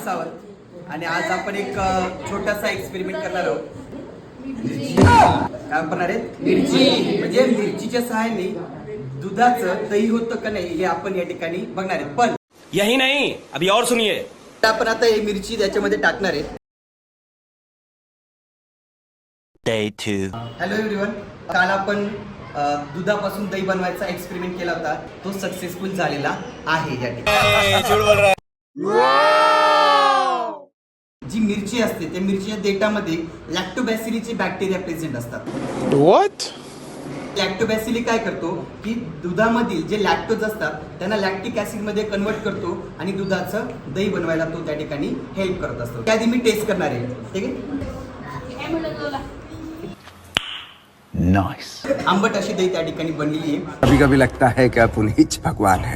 सावंत आणि आज आपण एक छोटासा एक्सपेरिमेंट करणार आहोत. काय करणार आहेत? मिरची. म्हणजे मिरचीच्या सहाय्याने दुधाचं दही होतं का नाही हे आपण या ठिकाणी बघणार आहेत. पण यही नहीं, अभी और सुनिए. आपण आता ही मिरची त्याच्यामध्ये टाकणार आहे. Day 2. हॅलो एव्हरीवन, काल आपण दुधापासून दही बनवायचा एक्सपेरिमेंट केला होता. तो सक्सेसफुल झालेला आहे या ठिकाणी. जी मिरची असते त्या मिरचीच्या देठामध्ये लॅक्टोबॅसिलीचे बॅक्टेरिया प्रेझेंट असतात. What? लॅक्टोबॅसिली काय करतो की दुधामधील जे लॅक्टोज असतात त्यांना लॅक्टिक ऍसिड मध्ये कन्वर्ट करतो आणि दुधाचं दही बनवायला तो त्या ठिकाणी हेल्प करत असतो. त्याआधी मी टेस्ट करणार आहे. ठीक आहे. Nice. आंबट अशी दही त्या ठिकाणी बनलेली आहे. कभी कभी लगता है कि आप उन्हीं भगवान है.